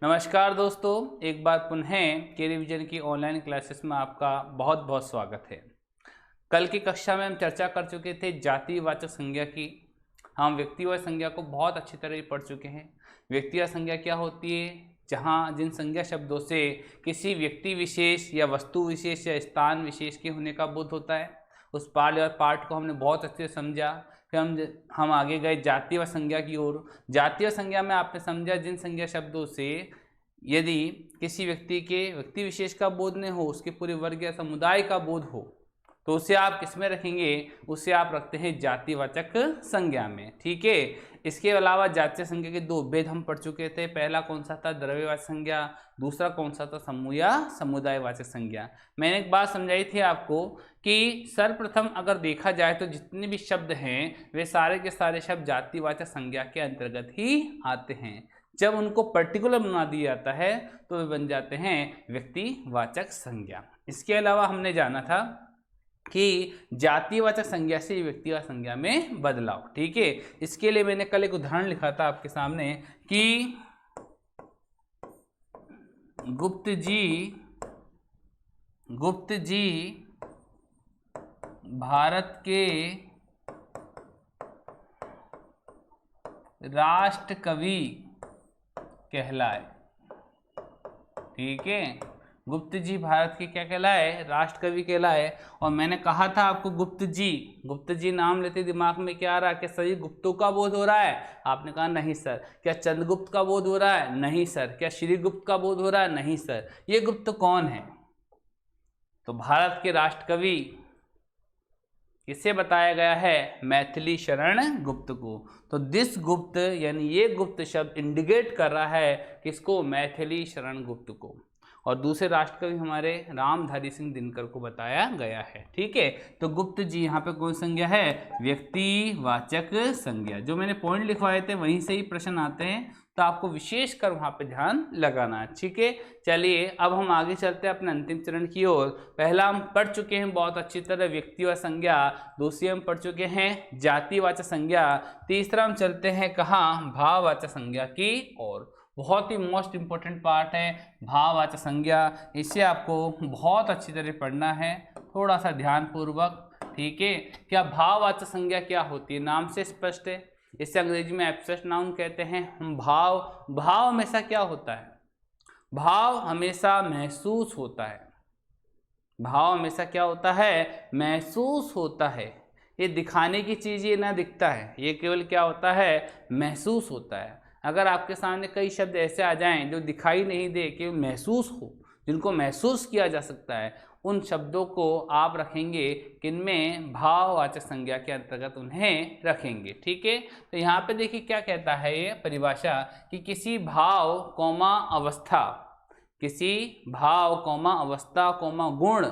नमस्कार दोस्तों, एक बार पुनः के रिवीजन की ऑनलाइन क्लासेस में आपका बहुत बहुत स्वागत है। कल की कक्षा में हम चर्चा कर चुके थे जातिवाचक संज्ञा की। हम व्यक्तिवाचक संज्ञा को बहुत अच्छी तरह पढ़ चुके हैं। व्यक्तिवाचक संज्ञा क्या होती है? जहाँ जिन संज्ञा शब्दों से किसी व्यक्ति विशेष या वस्तु विशेष या स्थान विशेष के होने का बोध होता है। उस पार्ट को हमने बहुत अच्छे से समझा। फिर हम आगे गए जातीय संज्ञा की ओर। जातीय संज्ञा में आपने समझा जिन संज्ञा शब्दों से यदि किसी व्यक्ति विशेष का बोध न हो, उसके पूरे वर्ग या समुदाय का बोध हो, तो उसे आप किस में रखेंगे? उसे आप रखते हैं जातिवाचक संज्ञा में। ठीक है। इसके अलावा जातीय संज्ञा के दो भेद हम पढ़ चुके थे। पहला कौन सा था? द्रव्यवाचक संज्ञा। दूसरा कौन सा था? समूह या समुदायवाचक संज्ञा। मैंने एक बात समझाई थी आपको कि सर्वप्रथम अगर देखा जाए तो जितने भी शब्द हैं वे सारे के सारे शब्द जातिवाचक संज्ञा के अंतर्गत ही आते हैं। जब उनको पर्टिकुलर बना दिया जाता है तो वे बन जाते हैं व्यक्तिवाचक संज्ञा। इसके अलावा हमने जाना था कि जातिवाचक संज्ञा से व्यक्तिवाचक संज्ञा में बदलाव। ठीक है। इसके लिए मैंने कल एक उदाहरण लिखा था आपके सामने कि गुप्त जी भारत के राष्ट्र कवि कहलाए। ठीक है। गुप्त जी भारत के क्या कहलाए? राष्ट्र कवि कहलाए। और मैंने कहा था आपको गुप्त जी नाम लेते दिमाग में क्या आ रहा है? क्या सभी गुप्तों का बोध हो रहा है? आपने कहा नहीं सर। क्या चंद्रगुप्त का बोध हो रहा है? नहीं सर। क्या श्रीगुप्त का बोध हो रहा है? नहीं सर। ये गुप्त कौन है? तो भारत के राष्ट्र कवि किसे बताया गया है? मैथिली शरण गुप्त को। तो दिस गुप्त यानी ये गुप्त शब्द इंडिकेट कर रहा है किसको? मैथिली शरण गुप्त को। और दूसरे राष्ट्रकवि हमारे रामधारी सिंह दिनकर को बताया गया है। ठीक है। तो गुप्त जी यहाँ पे कौन संज्ञा है? व्यक्तिवाचक संज्ञा। जो मैंने पॉइंट लिखवाए थे वहीं से ही प्रश्न आते हैं, तो आपको विशेष कर वहाँ पे ध्यान लगाना है। ठीक है। चलिए अब हम आगे चलते हैं अपने अंतिम चरण की ओर। पहला हम पढ़ चुके हैं बहुत अच्छी तरह व्यक्तिवाचक संज्ञा। दूसरी हम पढ़ चुके हैं जातिवाचक संज्ञा। तीसरा हम चलते हैं कहाँ? भाववाचक संज्ञा की ओर। बहुत ही मोस्ट इंपॉर्टेंट पार्ट है भाववाचक संज्ञा। इसे आपको बहुत अच्छी तरह पढ़ना है, थोड़ा सा ध्यानपूर्वक। ठीक है। क्या भाववाचक संज्ञा क्या होती है? नाम से स्पष्ट है। इसे अंग्रेजी में एब्स्ट्रैक्ट नाउन कहते हैं। भाव हमेशा क्या होता है? भाव हमेशा महसूस होता है। भाव हमेशा क्या होता है? महसूस होता है। ये दिखाने की चीज़ ये ना दिखता है, ये केवल क्या होता है? महसूस होता है। अगर आपके सामने कई शब्द ऐसे आ जाएं जो दिखाई नहीं दे, केवल महसूस हो, जिनको महसूस किया जा सकता है, उन शब्दों को आप रखेंगे किनमें? भाववाचक संज्ञा के अंतर्गत उन्हें रखेंगे। ठीक है। तो यहाँ पे देखिए क्या कहता है ये परिभाषा कि किसी भाव कौमा अवस्था, किसी भाव कौमा अवस्था कौमा गुण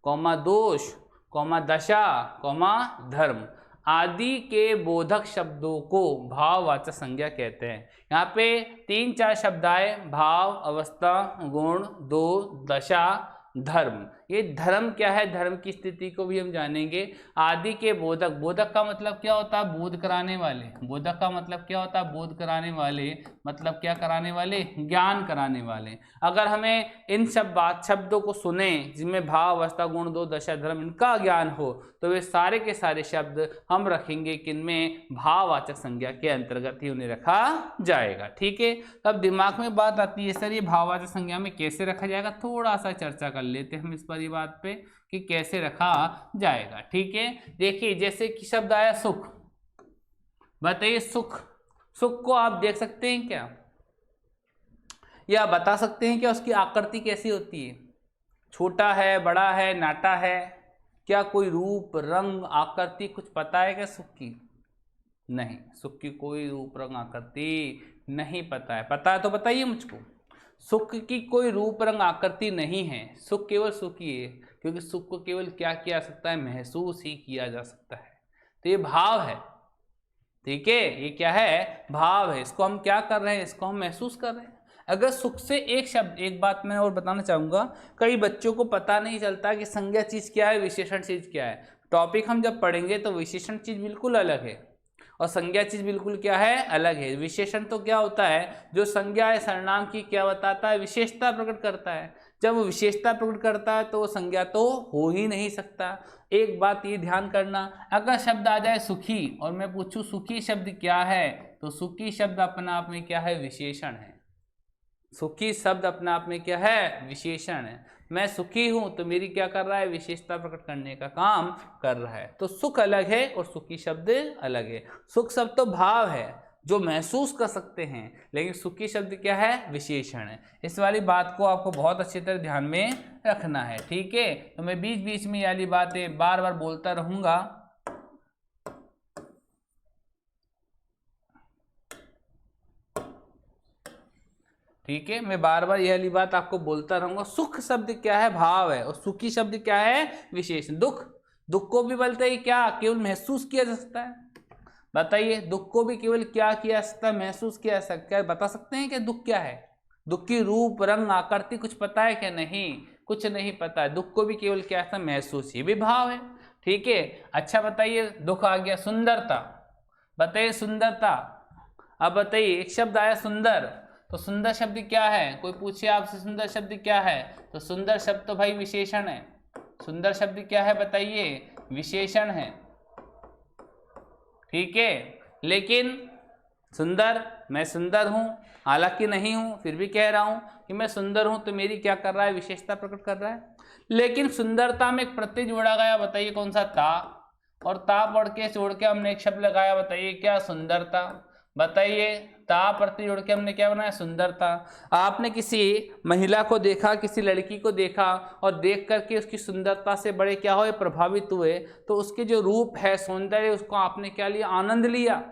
कौमा दोष कौमा दशा कौमा धर्म आदि के बोधक शब्दों को भाववाचक संज्ञा कहते हैं। यहाँ पे 3-4 शब्द आए: भाव, अवस्था, गुण, दोष, दशा, धर्म। ये धर्म क्या है? धर्म की स्थिति को भी हम जानेंगे। आदि के बोधक, बोधक का मतलब क्या होता है? बोध कराने वाले। बोधक का मतलब क्या होता है? बोध कराने वाले, मतलब क्या कराने वाले? ज्ञान कराने वाले। अगर हमें इन शब्दों को सुने जिनमें भाव, अवस्था, गुण, दो, दशा, धर्म इनका ज्ञान हो, तो वे सारे के सारे शब्द हम रखेंगे किनमें? भाववाचक संज्ञा के अंतर्गत ही उन्हें रखा जाएगा। ठीक है। तब दिमाग में बात आती है सर ये भाववाचक संज्ञा में कैसे रखा जाएगा? थोड़ा सा चर्चा कर लेते हैं हम इस पर बात पे कि कैसे रखा जाएगा। ठीक है। देखिए जैसे कि शब्द आया सुख। बताइए सुख को आप देख सकते हैं क्या? या बता सकते हैं क्या उसकी आकृति कैसी होती है? छोटा है, बड़ा है, नाटा है? क्या कोई रूप, रंग, आकृति कुछ पता है क्या सुख की? नहीं, सुख की कोई रूप, रंग, आकृति नहीं पता है। पता है तो बताइए मुझको। सुख की कोई रूप, रंग, आकृति नहीं है। सुख केवल सुख ही है, क्योंकि सुख को केवल क्या किया जा सकता है? महसूस ही किया जा सकता है। तो ये भाव है। ठीक है। ये क्या है? भाव है। इसको हम क्या कर रहे हैं? इसको हम महसूस कर रहे हैं। अगर सुख से एक बात मैं और बताना चाहूँगा, कई बच्चों को पता नहीं चलता कि संज्ञा चीज़ क्या है, विशेषण चीज़ क्या है। टॉपिक हम जब पढ़ेंगे तो विशेषण चीज़ बिल्कुल अलग है और संज्ञा चीज बिल्कुल क्या है, अलग है। विशेषण तो क्या होता है, जो संज्ञा है सर्वनाम की क्या बताता है, विशेषता प्रकट करता है। जब वो विशेषता प्रकट करता है तो वो संज्ञा तो हो ही नहीं सकता। एक बात ये ध्यान करना, अगर शब्द आ जाए सुखी और मैं पूछूं सुखी शब्द क्या है, तो सुखी शब्द अपने आप में क्या है, विशेषण है। सुखी शब्द अपने आप में क्या है, विशेषण है। मैं सुखी हूं तो मेरी क्या कर रहा है, विशेषता प्रकट करने का काम कर रहा है। तो सुख अलग है और सुखी शब्द अलग है। सुख शब्द तो भाव है जो महसूस कर सकते हैं, लेकिन सुखी शब्द क्या है, विशेषण है। इस वाली बात को आपको बहुत अच्छी तरह ध्यान में रखना है, ठीक है। तो मैं बीच बीच में ये वाली बातें बार बार बोलता रहूंगा। ठीक है, मैं बार बार यह वाली बात आपको बोलता रहूंगा। सुख शब्द क्या है, भाव है, और सुखी शब्द क्या है, विशेषण। दुख, दुख को भी बोलते हैं क्या, केवल महसूस किया जा सकता है। बताइए, दुख को भी केवल क्या किया जा सकता है, महसूस किया जा सकता है। बता सकते हैं कि दुख क्या है, दुख की रूप रंग आकृति कुछ पता है क्या, नहीं, कुछ नहीं पता है। दुख को भी केवल क्या है, महसूस, ये भी भाव है, ठीक है। अच्छा बताइए, दुख आ गया, सुंदरता, बताइए सुंदरता। अब बताइए, एक शब्द आया सुंदर, तो सुंदर शब्द क्या है, कोई पूछे आपसे सुंदर शब्द क्या है, तो सुंदर शब्द तो भाई विशेषण है। सुंदर शब्द क्या है बताइए, विशेषण है, ठीक है। लेकिन सुंदर, मैं सुंदर हूं, हालांकि नहीं हूं, फिर भी कह रहा हूं कि मैं सुंदर हूं, तो मेरी क्या कर रहा है, विशेषता प्रकट कर रहा है। लेकिन सुंदरता में एक प्रत्यय जोड़ा गया, बताइए कौन सा, ता, और ता पढ़ के जोड़ के हमने एक शब्द लगाया, बताइए क्या, सुंदरता। बताइए, ता प्रत्यय जोड़ के हमने क्या बनाया, सुंदरता। आपने किसी महिला को देखा, किसी लड़की को देखा, और देख करके उसकी सुंदरता से बड़े क्या हुए, प्रभावित हुए, तो उसके जो रूप है, सौंदर्य, उसको आपने क्या लिया, आनंद लिया।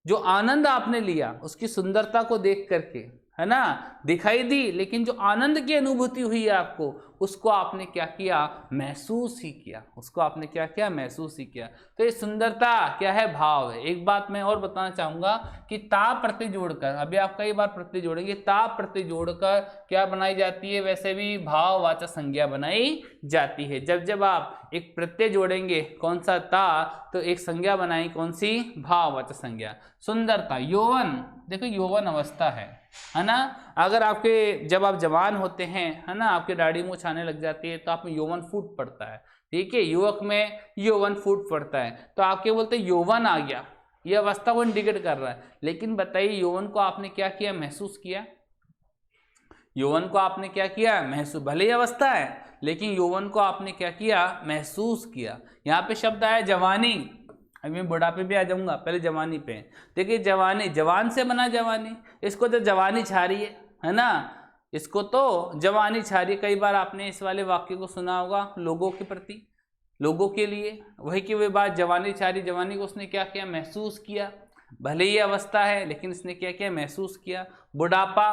जो आनंद आपने लिया उसकी सुंदरता को देख करके, है ना, दिखाई दी, लेकिन जो आनंद की अनुभूति हुई आपको, उसको आपने क्या किया, महसूस ही किया, उसको आपने क्या किया, महसूस ही किया। तो ये सुंदरता क्या है, भाव है। एक बात मैं और बताना चाहूंगा कि ता प्रत्यय जोड़कर, अभी आप कई बार प्रत्यय जोड़ेंगे, ता प्रत्यय जोड़कर क्या बनाई जाती है, वैसे भी भाववाचक संज्ञा बनाई जाती है। जब जब आप एक प्रत्यय जोड़ेंगे, कौन सा, ता, तो एक संज्ञा बनाई, कौन सी, भाववाचक संज्ञा। सुंदरता, यौवन, देखो यौवन अवस्था है ना। अगर आपके, जब आप जवान होते हैं, है ना, आपके दाढ़ी मूंछ आने लग जाती है, तो आप में यौवन फूट पड़ता है, ठीक है, युवक में यौवन फूट पड़ता है, तो आपके बोलते यौवन आ गया, ये अवस्था को इंडिकेट कर रहा है। लेकिन बताइए, यौवन को आपने क्या किया, महसूस किया। यौवन को आपने क्या किया, महसूस, भले ही अवस्था है, लेकिन यौवन को आपने क्या किया, महसूस किया। यहाँ पे शब्द आया जवानी, अभी मैं बुढ़ापे भी आ जाऊंगा, पहले जवानी पे। देखिए, जवानी, जवान से बना जवानी, इसको तो जवानी छा रही है ना, इसको तो जवानी छा रही है। कई बार आपने इस वाले वाक्य को सुना होगा लोगों के प्रति, लोगों के लिए, वही की वही बात, जवानी छा रही, जवानी को उसने क्या किया, महसूस किया। भले ही अवस्था है, लेकिन इसने क्या किया, महसूस किया। बुढ़ापा,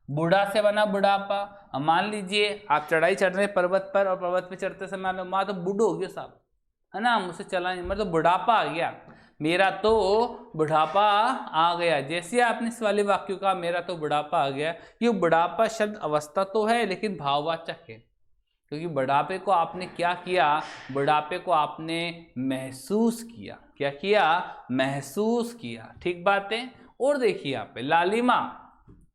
बूढ़ा से बना बुढ़ापा। अब मान लीजिए आप चढ़ाई चढ़ रहे पर्वत पर, और पर्वत पे चढ़ते समय माँ तो बूढ़ो हो गया साहब, है ना, मुझसे चला नहीं, मतलब बुढ़ापा आ गया, मेरा तो बुढ़ापा आ गया। जैसे आपने इस वाले वाक्य का, मेरा तो बुढ़ापा आ गया, ये बुढ़ापा शब्द अवस्था तो है, लेकिन भाववाचक है, क्योंकि बुढ़ापे को आपने क्या किया, बुढ़ापे को आपने महसूस किया। क्या किया, महसूस किया, ठीक बात है। और देखिए यहाँ पे लालिमा,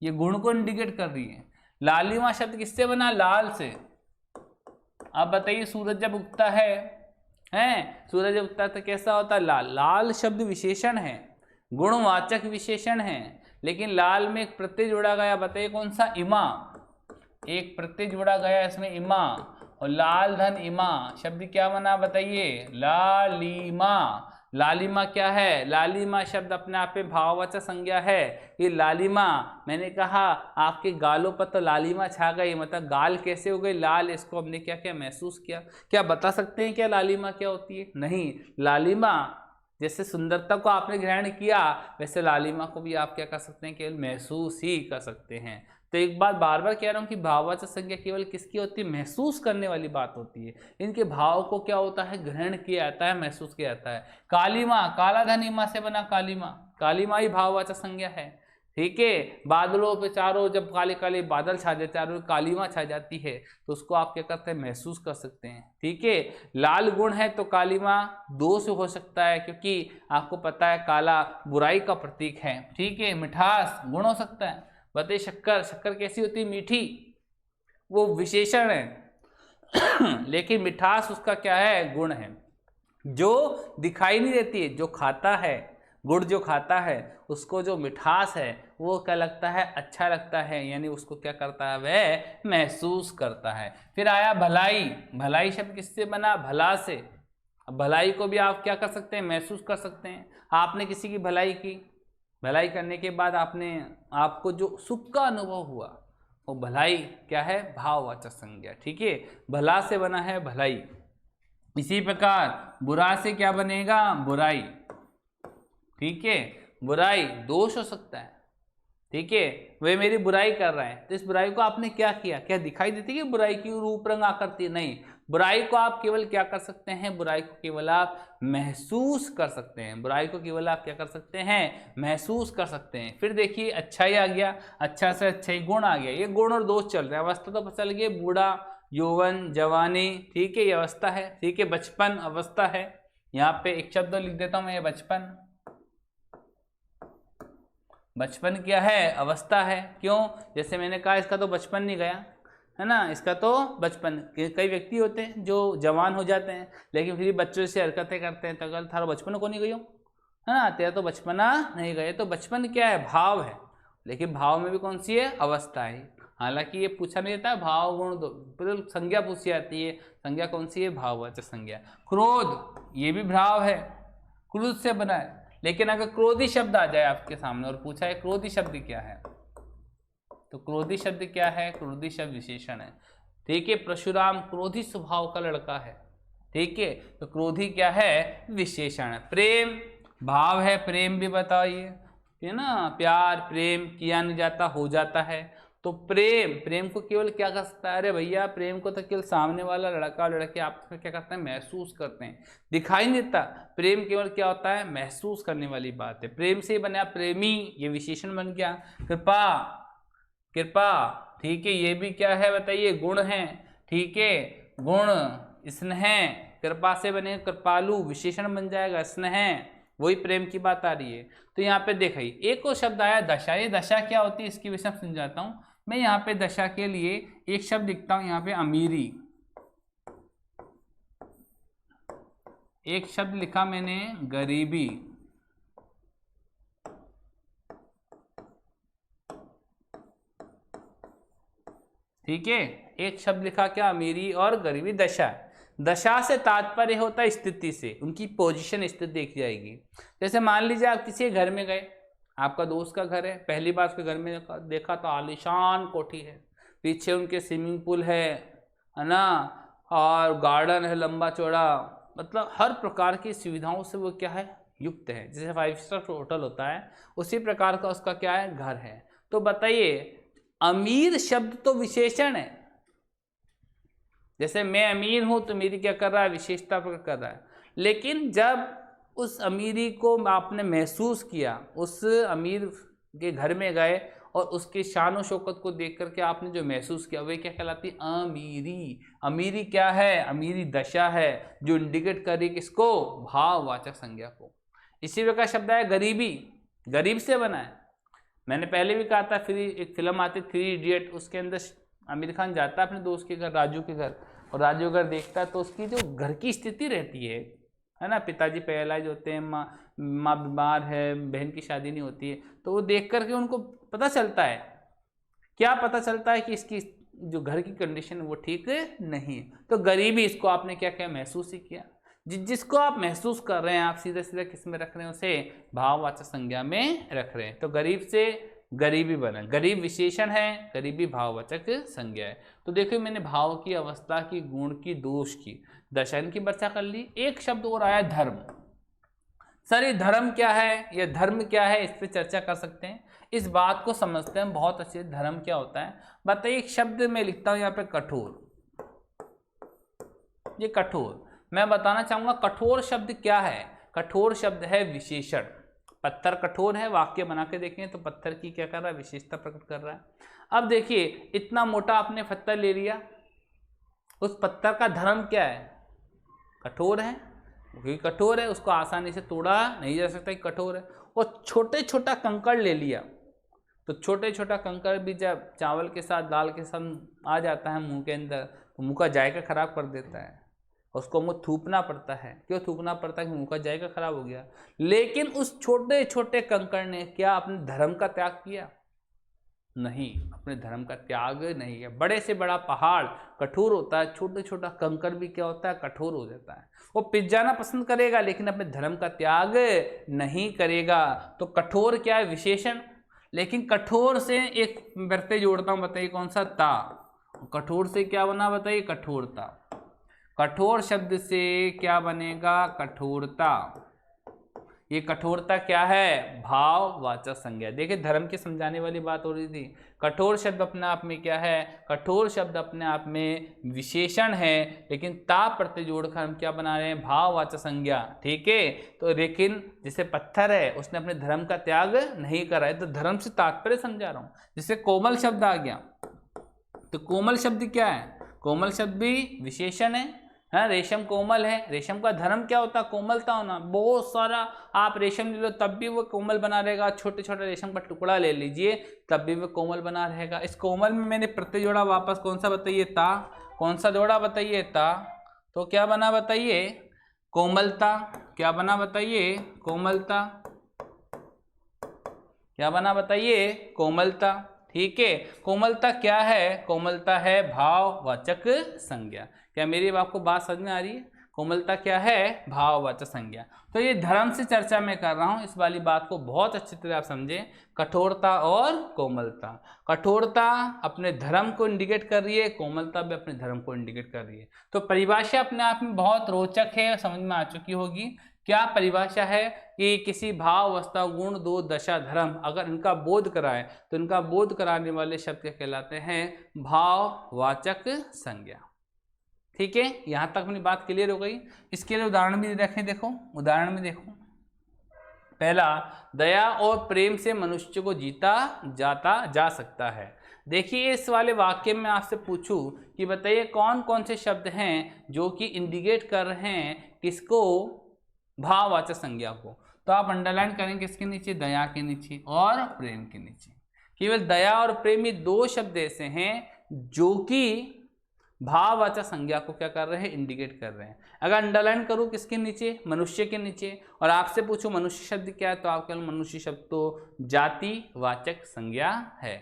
ये गुण को इंडिकेट कर रही है। लालिमा शब्द किससे बना, लाल से। आप बताइए, सूरज जब उगता है, सूरज जब उगता है तो कैसा होता है, लाल। लाल शब्द विशेषण है, गुणवाचक विशेषण है, लेकिन लाल में एक प्रत्यय जोड़ा गया, बताइए कौन सा, इमा, एक प्रत्यय जोड़ा गया इसमें, इमा, और लाल धन इमा शब्द क्या बना, बताइए, लालिमा। लालिमा क्या है, लालिमा शब्द अपने आप में भाववाचक संज्ञा है। ये लालिमा, मैंने कहा आपके गालों पर तो लालिमा छा गई, मतलब गाल कैसे हो गई लाल, इसको हमने क्या क्या महसूस किया। क्या बता सकते हैं क्या लालिमा क्या होती है, नहीं। लालिमा, जैसे सुंदरता को आपने ग्रहण किया, वैसे लालिमा को भी आप क्या कर सकते हैं, केवल महसूस ही कर सकते हैं। तो एक बात बार बार कह रहा हूँ कि भाववाचक संज्ञा केवल किसकी होती है, महसूस करने वाली बात होती है। इनके भाव को क्या होता है, ग्रहण किया जाता है, महसूस किया जाता है। कालीमा, काला धन इमा से बना कालीमा, कालीमा ही भाववाचक संज्ञा है, ठीक है। बादलों पे चारों जब काले काले बादल छा जाते हैं, कालीमा छा जाती है, तो उसको आप क्या करते हैं, महसूस कर सकते हैं। ठीक है। लाल गुण है तो कालीमा दोष हो सकता है, क्योंकि आपको पता है काला बुराई का प्रतीक है। ठीक है। मिठास गुण हो सकता है। बताइए शक्कर, शक्कर कैसी होती है, मीठी, वो विशेषण है लेकिन मिठास उसका क्या है, गुण है, जो दिखाई नहीं देती है। जो खाता है, गुड़ जो खाता है, उसको जो मिठास है वो क्या लगता है, अच्छा लगता है, यानी उसको क्या करता है, वह महसूस करता है। फिर आया भलाई। भलाई शब्द किससे बना, भला से। अब भलाई को भी आप क्या कर सकते हैं, महसूस कर सकते हैं। आपने किसी की भलाई की, भलाई करने के बाद आपको जो सुख का अनुभव हुआ, वो भलाई क्या है, भाववाचक संज्ञा। ठीक है। भला से बना है भलाई। इसी प्रकार बुरा से क्या बनेगा, बुराई। ठीक है। बुराई दोष हो सकता है। ठीक है। वे मेरी बुराई कर रहे हैं, तो इस बुराई को आपने क्या किया, क्या दिखाई देती है बुराई की रूप रंग आकृति, नहीं। बुराई को आप केवल क्या कर सकते हैं, बुराई को केवल आप महसूस कर सकते हैं। बुराई को केवल आप क्या कर सकते हैं, महसूस कर सकते हैं। फिर देखिए अच्छाई आ गया, अच्छा से अच्छाई गुण आ गया। ये गुण और दोष चल रहे हैं। अवस्था तो पता चल गई, बूढ़ा, यौवन, जवानी। ठीक है, ये अवस्था है। ठीक है। बचपन अवस्था है। यहाँ पे एक शब्द लिख देता हूं मैं, बचपन। बचपन क्या है, अवस्था है। क्यों, जैसे मैंने कहा इसका तो बचपन नहीं गया है ना, इसका तो बचपन। कई व्यक्ति होते हैं जो जवान हो जाते हैं लेकिन फिर बच्चों से हरकतें करते हैं, तो अगर थारा बचपन को नहीं गयो है ना, तेरा तो बचपना नहीं गए। तो बचपन क्या है, भाव है, लेकिन भाव में भी कौन सी है, अवस्था है। हालांकि ये पूछा नहीं जाता भाव गुण दो, बिल्कुल संज्ञा पूछी जाती है। संज्ञा कौन सी है, भाववाचक संज्ञा। क्रोध, ये भी भाव है, क्रोध से बना है। लेकिन अगर क्रोधी शब्द आ जाए आपके सामने और पूछा है क्रोधी शब्द क्या है, तो क्रोधी शब्द क्या है, क्रोधी शब्द विशेषण है। ठीक है। परशुराम क्रोधी स्वभाव का लड़का है। ठीक है। तो क्रोधी क्या है, विशेषण है। प्रेम भाव है, प्रेम भी बताइए है ना, प्यार प्रेम किया नहीं जाता, हो जाता है। तो प्रेम, प्रेम को केवल क्या कर सकता है, अरे भैया प्रेम को तो केवल सामने वाला लड़का और लड़के आप क्या करते हैं, महसूस करते हैं, दिखाई नहीं देता। प्रेम केवल क्या होता है, महसूस करने वाली बात है। प्रेम से बना प्रेमी, ये विशेषण बन गया। कृपा, कृपा। ठीक है, ये भी क्या है बताइए, गुण है। ठीक है, गुण। स्नेह, कृपा से बने कृपालु, विशेषण बन जाएगा स्नेह, वही प्रेम की बात आ रही है। तो यहाँ पे देखिए एक और शब्द आया दशा। ये दशा क्या होती है इसकी विषय में समझाता हूँ मैं। यहाँ पे दशा के लिए एक शब्द लिखता हूँ, यहाँ पे अमीरी। एक शब्द लिखा मैंने, गरीबी। ठीक है, एक शब्द लिखा क्या, अमीरी और गरीबी। दशा, दशा से तात्पर्य होता है स्थिति से, उनकी पोजीशन स्थिति देखी जाएगी। जैसे मान लीजिए आप किसी घर में गए, आपका दोस्त का घर है, पहली बार उसके घर में देखा तो आलीशान कोठी है, पीछे उनके स्विमिंग पूल है ना, और गार्डन है लंबा चौड़ा, मतलब हर प्रकार की सुविधाओं से वो क्या है, युक्त है। जैसे 5 स्टार होटल होता है उसी प्रकार का उसका क्या है, घर है। तो बताइए अमीर शब्द तो विशेषण है। जैसे मैं अमीर हूं तो मेरी क्या कर रहा है, विशेषता प्रकट कर रहा है। लेकिन जब उस अमीरी को आपने महसूस किया, उस अमीर के घर में गए और उसके शान और शौकत को देख करके आपने जो महसूस किया, वे क्या कहलाती है, अमीरी। अमीरी क्या है, अमीरी दशा है, जो इंडिकेट करे किसको, भाववाचक संज्ञा को। इसी प्रकार शब्द है गरीबी, गरीब से बना है। मैंने पहले भी कहा था, एक फिल्म आती 3 इडियट, उसके अंदर आमिर खान जाता है अपने दोस्त के घर, राजू के घर, और राजू घर देखता है तो उसकी जो घर की स्थिति रहती है ना, पिताजी पैरालाइज होते हैं, माँ बीमार है, बहन की शादी नहीं होती है, तो वो देख करके उनको पता चलता है, क्या पता चलता है कि इसकी जो घर की कंडीशन है वो ठीक नहीं है। तो गरीबी, इसको आपने क्या किया, महसूस ही किया। जिसको आप महसूस कर रहे हैं, आप सीधे सीधे किस में रख रहे हैं, उसे भाववाचक संज्ञा में रख रहे हैं। तो गरीब से गरीबी बना, गरीब विशेषण है, गरीबी भाववाचक संज्ञा है। तो देखिए मैंने भाव की, अवस्था की, गुण की, दोष की, दशा की चर्चा कर ली। एक शब्द और आया धर्म। सर ये धर्म क्या है, ये धर्म क्या है, इस पर चर्चा कर सकते हैं, इस बात को समझते हैं बहुत अच्छे। धर्म क्या होता है बताइए। एक शब्द मैं लिखता हूं यहाँ पे, कठोर। ये कठोर, मैं बताना चाहूंगा कठोर शब्द क्या है। कठोर शब्द है विशेषण, पत्थर कठोर है, वाक्य बना के देखें तो पत्थर की क्या कर रहा है, विशेषता प्रकट कर रहा है। अब देखिए इतना मोटा आपने पत्थर ले लिया, उस पत्थर का धर्म क्या है, कठोर है, क्योंकि कठोर है उसको आसानी से तोड़ा नहीं जा सकता, कठोर है। और छोटे छोटा कंकड़ ले लिया, तो छोटे छोटा कंकड़ भी जब चावल के साथ दाल के साथ आ जाता है मुंह के अंदर तो मुंह का जायका खराब कर देता है, उसको मुंह थूकना पड़ता है। क्यों थूकना पड़ता है, कि मुंह का जायका खराब हो गया। लेकिन उस छोटे छोटे कंकड़ ने क्या अपने धर्म का त्याग किया, नहीं, अपने धर्म का त्याग नहीं है। बड़े से बड़ा पहाड़ कठोर होता है, छोटे छोटा कंकड़ भी क्या होता है, कठोर हो जाता है। वो पिस जाना पसंद करेगा लेकिन अपने धर्म का त्याग नहीं करेगा। तो कठोर क्या है, विशेषण। लेकिन कठोर से एक प्रत्यय जोड़ता हूं, बताइए कौन सा, ता। कठोर से क्या बना, बताइए कठोरता। कठोर शब्द से क्या बनेगा, कठोरता। ये कठोरता क्या है, भाववाचक संज्ञा। देखिए धर्म की समझाने वाली बात हो रही थी। कठोर शब्द अपने आप में क्या है, कठोर शब्द अपने आप में विशेषण है, लेकिन ता प्रत्यय जोड़कर हम क्या बना रहे हैं, भाववाचक संज्ञा। ठीक है, तो लेकिन जैसे पत्थर है उसने अपने धर्म का त्याग नहीं करा है, तो धर्म से तात्पर्य समझा रहा हूं। जैसे कोमल शब्द आ गया, तो कोमल शब्द क्या है, कोमल शब्द भी विशेषण है। रेशम कोमल है, रेशम का धर्म क्या होता है, कोमलता होना। बहुत सारा आप रेशम ले लो तब भी वो कोमल बना रहेगा, छोटे छोटे रेशम का टुकड़ा ले लीजिए तब भी वो कोमल बना रहेगा। इस कोमल में मैंने प्रत्यय जोड़ा वापस, कौन सा बताइए, ता। कौन सा जोड़ा बताइए, ता। तो क्या बना बताइए, कोमलता। क्या बना बताइए, कोमलता। क्या बना बताइए, कोमलता। ठीक है, कोमलता क्या है, कोमलता है भाववाचक संज्ञा। क्या मेरी आपको बात समझ में आ रही है, कोमलता क्या है, भाववाचक संज्ञा। तो ये धर्म से चर्चा मैं कर रहा हूं, इस वाली बात को बहुत अच्छी तरह आप समझें। कठोरता और कोमलता, कठोरता अपने धर्म को इंडिकेट कर रही है, कोमलता भी अपने धर्म को इंडिकेट कर रही है। तो परिभाषा अपने आप में बहुत रोचक है, समझ में आ चुकी होगी। क्या परिभाषा है कि किसी भाव, अवस्था, गुण, दो, दशा, धर्म अगर इनका बोध कराए तो इनका बोध कराने वाले शब्द क्या कहलाते हैं, भाववाचक संज्ञा। ठीक है, यहां तक अपनी बात क्लियर हो गई। इसके लिए उदाहरण भी रखें, देखो उदाहरण में देखो। पहला, दया और प्रेम से मनुष्य को जीता जाता जा सकता है। देखिए इस वाले वाक्य में आपसे पूछूं कि बताइए कौन कौन से शब्द हैं जो कि इंडिकेट कर रहे हैं किसको, भाववाचक संज्ञा को। तो आप अंडरलाइन करें किसके नीचे, दया के नीचे और प्रेम के नीचे। केवल दया और प्रेम ये दो शब्द ऐसे हैं जो कि भाववाचक संज्ञा को क्या कर रहे हैं, इंडिकेट कर रहे हैं। अगर अंडरलाइन करूं किसके नीचे, मनुष्य के नीचे, और आपसे पूछूं मनुष्य शब्द क्या है, तो आप केवल मनुष्य शब्द तो जातिवाचक संज्ञा है।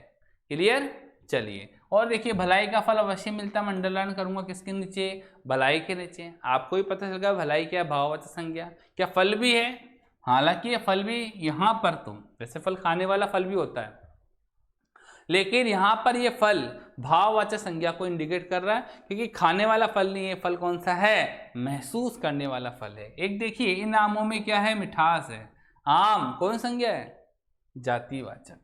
क्लियर, चलिए। और देखिए भलाई का फल अवश्य मिलता है, मैं अंडरलाइन करूंगा किसके नीचे, भलाई के नीचे। आपको भी पता चल गया भलाई क्या है, भाववाचक संज्ञा। क्या फल भी है, हालांकि ये फल भी यहाँ पर, तो वैसे फल खाने वाला फल भी होता है, लेकिन यहाँ पर ये फल भाववाचक संज्ञा को इंडिकेट कर रहा है, क्योंकि खाने वाला फल नहीं है। फल कौन सा है, महसूस करने वाला फल है। एक देखिए इन आमों में क्या है, मिठास है। आम कौन संज्ञा है, जातिवाचक।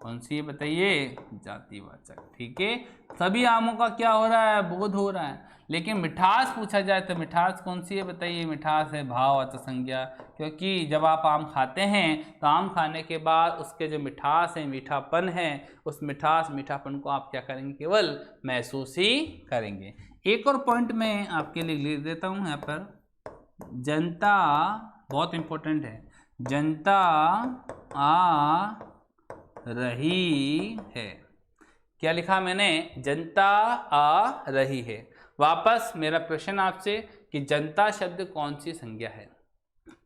कौन सी है बताइए, जातिवाचक। ठीक है, सभी आमों का क्या हो रहा है, बोध हो रहा है। लेकिन मिठास पूछा जाए तो मिठास कौन सी है बताइए, मिठास है भाववाचक संज्ञा। क्योंकि जब आप आम खाते हैं तो आम खाने के बाद उसके जो मिठास है, मीठापन है, उस मीठापन को आप क्या करेंगे, केवल महसूस ही करेंगे। एक और पॉइंट मैं आपके लिए लिख देता हूँ यहाँ पर, जनता बहुत इंपॉर्टेंट है, जनता आ रही है। क्या लिखा मैंने, जनता आ रही है। वापस मेरा प्रश्न आपसे कि जनता शब्द कौन सी संज्ञा है,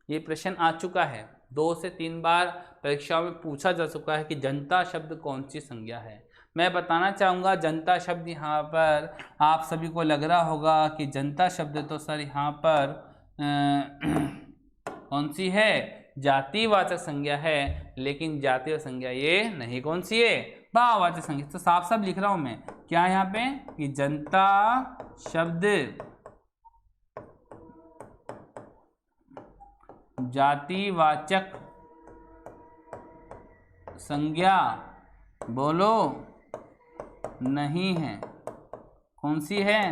ये प्रश्न आ चुका है 2 से 3 बार परीक्षाओं में पूछा जा चुका है कि जनता शब्द कौन सी संज्ञा है। मैं बताना चाहूँगा जनता शब्द यहाँ पर आप सभी को लग रहा होगा कि जनता शब्द तो सर यहाँ पर कौन सी है, जातिवाचक संज्ञा है। लेकिन जातीय संज्ञा ये नहीं, कौन सी है, भाववाचक संज्ञा। तो साफ साफ लिख रहा हूं मैं क्या यहाँ पे कि जनता शब्द जातिवाचक संज्ञा बोलो नहीं है। कौन सी है,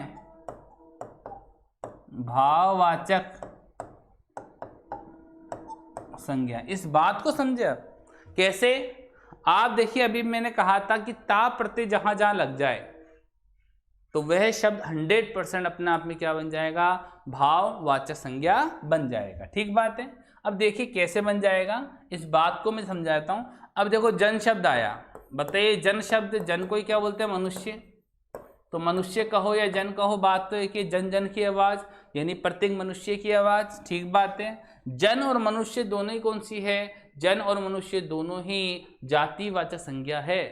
भाववाचक संज्ञा। इस बात को समझे आप? कैसे? आप देखिए, अभी मैंने कहा था कि ता प्रत्यय जहां जहां लग जाए तो वह शब्द 100% अपने आप में क्या बन जाएगा? भाववाचक संज्ञा बन जाएगा। ठीक बात है। अब देखिए कैसे बन जाएगा, इस बात को मैं समझाता हूं। अब देखो, जन शब्द आया, बताइए जन शब्द, जन को क्या बोलते हैं? मनुष्य। तो मनुष्य कहो या जन कहो, बात तो एक ही, जन जन की आवाज, यानी प्रत्येक मनुष्य की आवाज। ठीक बात है। जन और मनुष्य दोनों ही कौन सी है? जन और मनुष्य दोनों ही जातिवाचक संज्ञा है।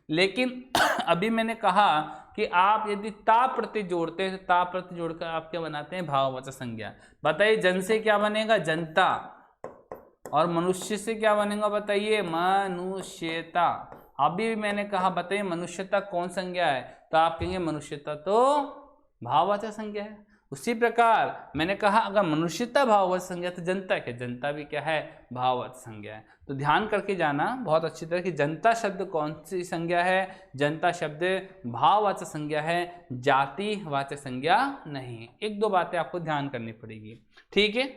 लेकिन अभी मैंने कहा कि आप यदि ता प्रत्यय जोड़ते हैं तो ता प्रत्यय जोड़कर आप क्या बनाते हैं? भाववाचक संज्ञा। बताइए जन से क्या बनेगा? जनता। और मनुष्य से क्या बनेगा? बताइए मनुष्यता। अभी मैंने कहा, बताइए मनुष्यता कौन संज्ञा है? तो आप कहेंगे मनुष्यता तो भाववाचक संज्ञा है। उसी प्रकार मैंने कहा अगर मनुष्यता भाववाचक संज्ञा तो जनता क्या? जनता भी क्या है? भाववाचक संज्ञा है। तो ध्यान करके जाना बहुत अच्छी तरह कि जनता शब्द कौन सी संज्ञा है? जनता शब्द भाववाचक संज्ञा है, जातिवाचक संज्ञा नहीं। एक दो बातें आपको ध्यान करनी पड़ेगी। ठीक है।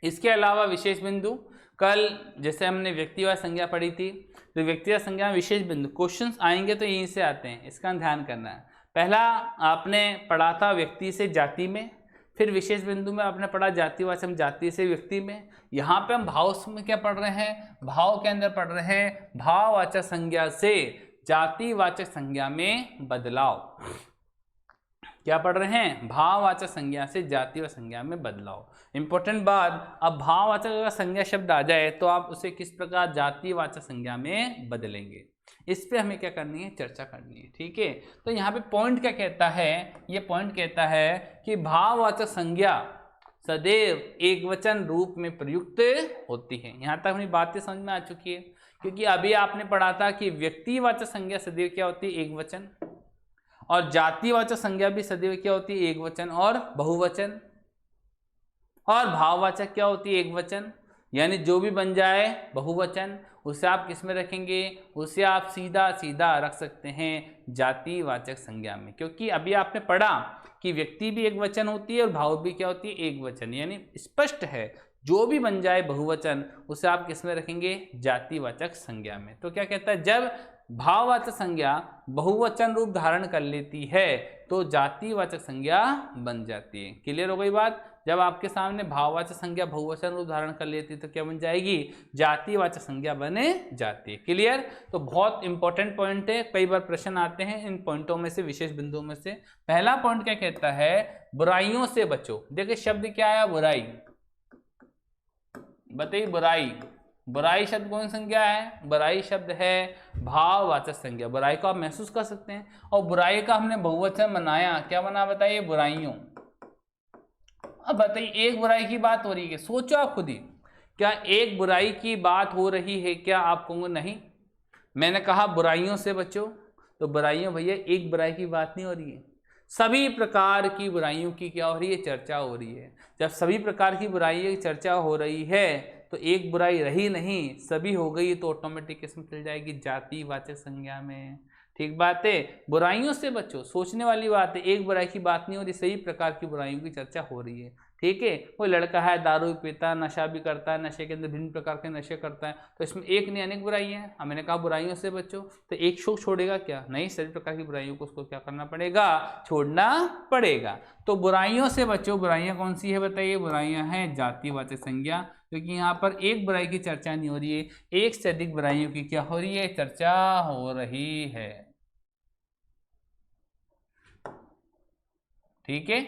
इसके अलावा विशेष बिंदु, कल जैसे हमने व्यक्तिवाचक संज्ञा पढ़ी थी, तो व्यक्तिवाचक संज्ञा में विशेष बिंदु क्वेश्चंस आएंगे तो यहीं से आते हैं, इसका ध्यान करना है। पहला आपने पढ़ा था व्यक्ति से जाति में, फिर विशेष बिंदु में आपने पढ़ा जातिवाचक जाति से व्यक्ति में। यहाँ पे हम भाव में क्या पढ़ रहे हैं? भाव के अंदर पढ़ रहे हैं भाववाचक संज्ञा से जातिवाचक संज्ञा में बदलाव। क्या पढ़ रहे हैं? भाववाचक संज्ञा से जातिवाचक संज्ञा में बदलाव। इंपॉर्टेंट बात, अब भाववाचक अगर संज्ञा शब्द आ जाए तो आप उसे किस प्रकार जातिवाचक संज्ञा में बदलेंगे, इस पे हमें क्या करनी है? चर्चा करनी है। ठीक है। तो यहाँ पे पॉइंट क्या कहता है? ये पॉइंट कहता है कि भाववाचक संज्ञा सदैव एकवचन रूप में प्रयुक्त होती है। यहाँ तक अपनी बातें समझ में आ चुकी है, क्योंकि अभी आपने पढ़ा था कि व्यक्तिवाचक संज्ञा सदैव क्या होती है? एकवचन। और जातिवाचक संज्ञा भी सदैव क्या होती है? एकवचन और बहुवचन। और भाववाचक क्या होती है? एकवचन। यानी जो भी बन जाए बहुवचन उसे आप किस में रखेंगे? उसे आप सीधा सीधा रख सकते हैं जातिवाचक संज्ञा में, क्योंकि अभी आपने पढ़ा कि व्यक्ति भी एकवचन होती है और भाव भी क्या होती है? एकवचन। यानी स्पष्ट है जो भी बन जाए बहुवचन उसे आप किस में रखेंगे? जातिवाचक संज्ञा में। तो क्या कहता है? जब भाववाचक संज्ञा बहुवचन रूप धारण कर लेती है तो जातिवाचक संज्ञा बन जाती है। क्लियर हो गई बात? जब आपके सामने भाववाचक संज्ञा बहुवचन रूप धारण कर लेती है तो क्या बन जाएगी? जातिवाचक संज्ञा बने जाती है। क्लियर? तो बहुत इंपॉर्टेंट पॉइंट है, कई बार प्रश्न आते हैं इन पॉइंटों में से, विशेष बिंदुओं में से। पहला पॉइंट क्या कहता है? बुराइयों से बचो। देखिए शब्द क्या आया? बुराई। बताइए बुराई। बुराई शब्द कौन संज्ञा है? बुराई शब्द है भाववाचक संज्ञा। बुराई को आप महसूस कर सकते हैं, और बुराई का हमने बहुवचन बनाया, क्या बना? बताइए बुराइयों। अब बताइए एक बुराई की बात हो रही है, सोचो आप खुद ही, क्या एक बुराई की बात हो रही है? क्या आप कहोगे नहीं? मैंने कहा बुराइयों से बचो, तो बुराइयों भैया एक बुराई की बात नहीं हो रही है, सभी प्रकार की बुराइयों की क्या हो रही है? चर्चा हो रही है। जब सभी प्रकार की बुराइयों की चर्चा हो रही है तो एक बुराई रही नहीं, सभी हो गई, तो ऑटोमेटिक किसमें चल जाएगी? जातिवाचक संज्ञा में। ठीक बात है। बुराइयों से बचो, सोचने वाली बात है, एक बुराई की बात नहीं हो रही, सही प्रकार की बुराइयों की चर्चा हो रही है। ठीक है। कोई लड़का है दारू पीता, नशा भी करता है, नशे के अंदर भिन्न प्रकार के नशे करता है, तो इसमें एक नहीं अनेक बुराई है। मैंने कहा बुराइयों से बचो, तो एक शो छोड़ेगा क्या? नहीं, सभी प्रकार की बुराइयों को उसको क्या करना पड़ेगा? छोड़ना पड़ेगा। तो बुराइयों से बचो, बुराइयां कौन सी है? बताइए। बुराइयां हैं जातिवाचक संज्ञा, क्योंकि यहाँ पर एक बुराई की चर्चा नहीं हो रही है, एक से अधिक बुराइयों की क्या हो रही है? चर्चा हो रही है। ठीक है।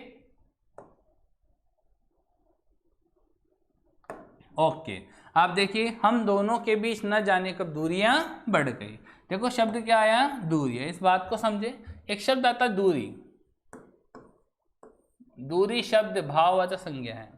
ओके। आप देखिए हम दोनों के बीच न जाने कब दूरियां बढ़ गई। देखो शब्द क्या आया? दूरी। इस बात को समझे। एक शब्द आता दूरी। दूरी शब्द भाववाचक संज्ञा है।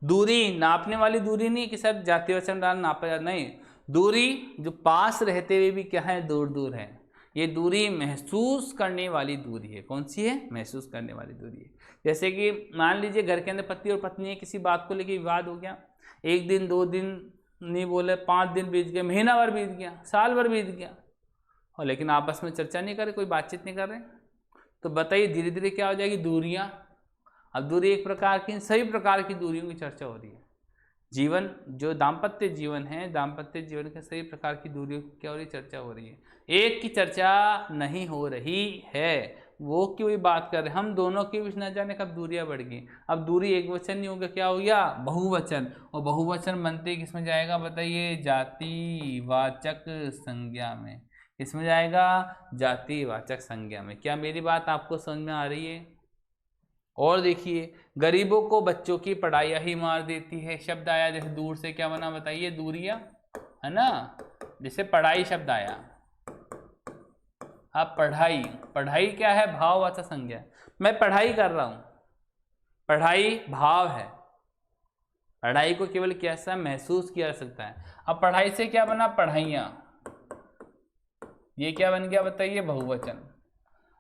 दूरी नापने वाली दूरी नहीं कि सर जातिवचन डाल नापा जा, नहीं। दूरी जो पास रहते हुए भी क्या है? दूर दूर है। ये दूरी महसूस करने वाली दूरी है। कौन सी है? महसूस करने वाली दूरी है। जैसे कि मान लीजिए घर के अंदर पति और पत्नी है, किसी बात को लेकर विवाद हो गया, एक दिन दो दिन नहीं बोले, 5 दिन बीत गए, महीना भर बीत गया, साल भर बीत गया, और लेकिन आपस में चर्चा नहीं करे, कोई बातचीत नहीं कर रहे, तो बताइए धीरे धीरे क्या हो जाएगी? दूरियां। अब दूरी एक प्रकार की, सभी प्रकार की दूरियों की चर्चा हो रही है। जीवन जो दाम्पत्य जीवन है, दाम्पत्य जीवन के सभी प्रकार की दूरियों की क्या हो रही चर्चा हो रही है। एक की चर्चा नहीं हो रही है, वो क्यों बात कर रहे हैं, हम दोनों के बीच न जाने कब दूरियां बढ़ गई। अब दूरी एक वचन नहीं होगा, क्या हो गया बहुवचन, और बहुवचन बनते किसमें जाएगा बताइए, जातिवाचक संज्ञा में। इसमें जाएगा जातिवाचक संज्ञा में। क्या मेरी बात आपको समझ में आ रही है? और देखिए, गरीबों को बच्चों की पढ़ाइयाँ ही मार देती है, शब्द आया जैसे दूर से क्या बना बताइए, दूरिया, है ना। जैसे पढ़ाई शब्द आया, अब पढ़ाई, पढ़ाई क्या है, भाववाचक संज्ञा। मैं पढ़ाई कर रहा हूँ, पढ़ाई भाव है, पढ़ाई को केवल कैसा महसूस किया जा सकता है। अब पढ़ाई से क्या बना, पढ़ाइयाँ, ये क्या बन गया बताइए, बहुवचन।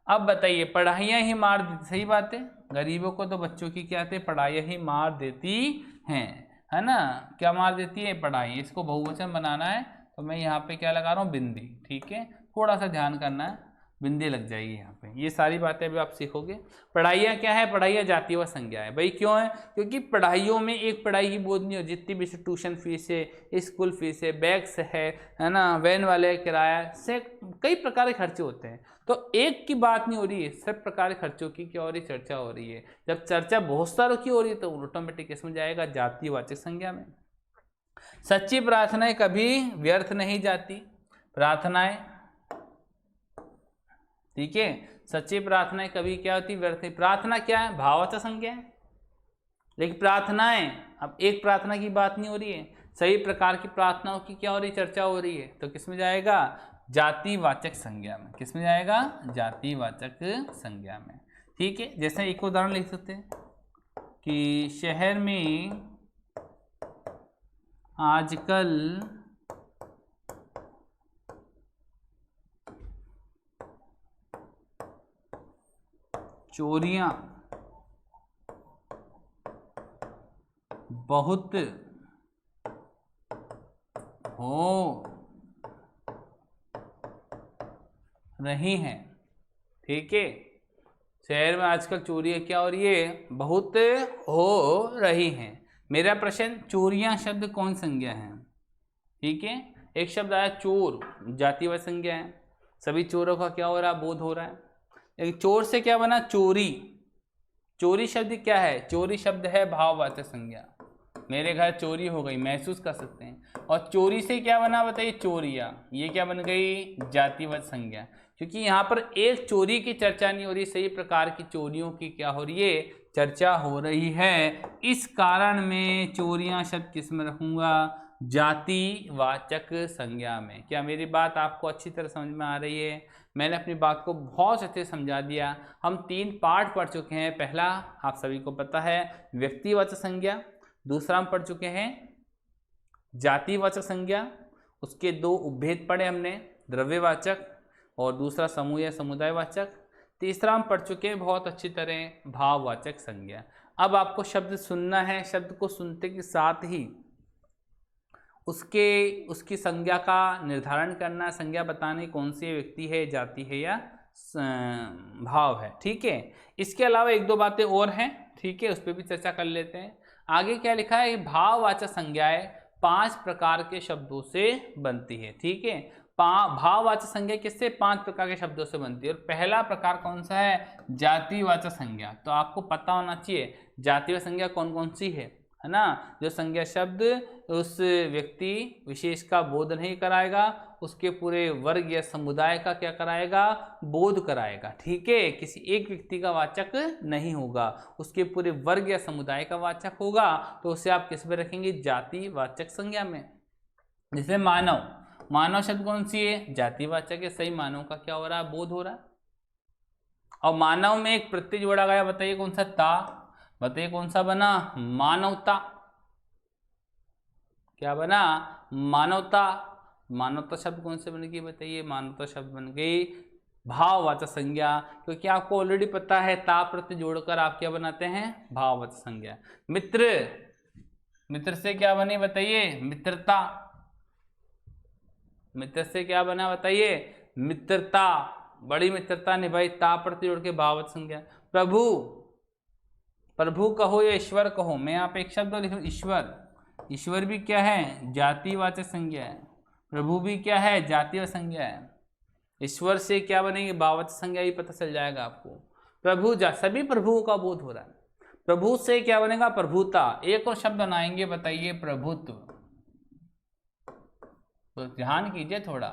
अब बताइए, पढ़ाइयाँ ही मार देती, सही बात है, गरीबों को तो बच्चों की क्या थे, पढ़ाइयाँ ही मार देती हैं, है ना। क्या मार देती है, पढ़ाई। इसको बहुवचन बनाना है तो मैं यहाँ पे क्या लगा रहा हूँ, बिंदी, ठीक है, थोड़ा सा ध्यान करना है, बिंदी लग जाएगी यहाँ पे। ये सारी बातें अभी आप सीखोगे। पढ़ाइयाँ क्या है, पढ़ाइयाँ जाति व संज्ञा है। भाई क्यों है, क्योंकि पढ़ाइयों में एक पढ़ाई ही बोझ नहीं हो, जितनी भी ट्यूशन फीस है, स्कूल फीस है, बैग्स है ना, वैन वाले किराया से कई प्रकार के खर्चे होते हैं। तो एक की बात नहीं हो रही है, सब प्रकार के खर्चों की क्या हो रही, चर्चा हो रही है। जब चर्चा बहुत सारों की हो रही है तो ऑटोमेटिक इसमें जाएगा जातिवाचक संज्ञा में। सच्ची प्रार्थनाएं कभी व्यर्थ नहीं जाती, प्रार्थनाएं, ठीक है, सच्ची प्रार्थनाएं कभी क्या होती, व्यर्थ नहीं। प्रार्थना क्या है, भाववाचक संज्ञा है, लेकिन प्रार्थनाएं, अब एक प्रार्थना की बात नहीं हो रही है, सही प्रकार की प्रार्थनाओं की क्या हो रही, चर्चा हो रही है। तो किसमें जाएगा, जातिवाचक संज्ञा में। किसमें जाएगा, जातिवाचक संज्ञा में, ठीक है। जैसे एक उदाहरण लिख सकते हैं कि शहर में आजकल चोरियां बहुत हो रही हैं, ठीक है। शहर में आजकल चोरियां क्या हो रही है, बहुत हो रही हैं। मेरा प्रश्न, चोरियां शब्द कौन संज्ञा है, ठीक है। एक शब्द आया चोर, जातिवाचक संज्ञा है, सभी चोरों का क्या हो रहा है, बोध हो रहा है। लेकिन चोर से क्या बना, चोरी, चोरी शब्द क्या है, चोरी शब्द है भाववाचक संज्ञा। मेरे घर चोरी हो गई, महसूस कर सकते हैं। और चोरी से क्या बना बताइए, चोरिया, ये क्या बन गई, जातिवाचक संज्ञा। क्योंकि यहाँ पर एक चोरी की चर्चा नहीं हो रही, सही प्रकार की चोरियों की क्या हो रही है, चर्चा हो रही है। इस कारण में चोरियां शब्द किस में रखूंगा, जातिवाचक संज्ञा में। क्या मेरी बात आपको अच्छी तरह समझ में आ रही है? मैंने अपनी बात को बहुत अच्छे से समझा दिया। हम 3 पार्ट पढ़ चुके हैं। पहला आप सभी को पता है व्यक्तिवाचक संज्ञा, दूसरा हम पढ़ चुके हैं जातिवाचक संज्ञा, उसके 2 उपभेद पढ़े हमने, द्रव्यवाचक और दूसरा समूह या समुदायवाचक। तीसरा हम पढ़ चुके हैं बहुत अच्छी तरह भाववाचक संज्ञा। अब आपको शब्द सुनना है, शब्द को सुनते के साथ ही उसकी संज्ञा का निर्धारण करना, संज्ञा बताने कौन सी व्यक्ति है, जाति है या भाव है, ठीक है। इसके अलावा 1-2 बातें और हैं, ठीक है, उस पर भी चर्चा कर लेते हैं। आगे क्या लिखा है, भाववाचक संज्ञाएं 5 प्रकार के शब्दों से बनती है, ठीक है। भाववाचक संज्ञा किससे, 5 प्रकार के शब्दों से बनती है। और पहला प्रकार कौन सा है, जातिवाचक संज्ञा। तो आपको पता होना चाहिए जातिवाचक संज्ञा कौन कौन सी है ना। जो संज्ञा शब्द उस व्यक्ति विशेष का बोध नहीं कराएगा, उसके पूरे वर्ग या समुदाय का क्या कराएगा, बोध कराएगा, ठीक है। किसी एक व्यक्ति का वाचक नहीं होगा, उसके पूरे वर्ग या समुदाय का वाचक होगा। तो उसे आप किस में रखेंगे, जातिवाचक संज्ञा में। जैसे मानव, मानव शब्द कौन सी है, जातिवाचक है, सही, मानव का क्या हो रहा है, बोध हो रहा है। और मानव में एक प्रत्यय जोड़ा गया, बताइए कौन सा, ता, बताइए कौन सा बना, मानवता। क्या बना, मानवता। मानवता शब्द कौन से बन गई बताइए, मानवता शब्द बन गई भाववाचक संज्ञा। क्योंकि आपको ऑलरेडी पता है ता प्रत्यय जोड़कर आप क्या बनाते हैं, भाववाचक संज्ञा। मित्र, मित्र से क्या बने बताइए, मित्रता। मित्र से क्या बना बताइए, मित्रता, बड़ी मित्रता निभाई, ता प्रत्यय जोड़ के भाववाचक संज्ञा। प्रभु, प्रभु कहो या ईश्वर कहो, मैं यहाँ पे एक शब्द लिखूं ईश्वर, ईश्वर भी क्या है, जातिवाचक संज्ञा है। प्रभु भी क्या है, जातीय संज्ञा है। ईश्वर से क्या बनेगी, भाववाचक संज्ञा ही पता चल जाएगा आपको। प्रभु सभी प्रभुओं का बोध हो रहा है। प्रभु से क्या बनेगा, प्रभुता। एक और शब्द बनाएंगे, बताइए, प्रभुत्व। तो ध्यान कीजिए थोड़ा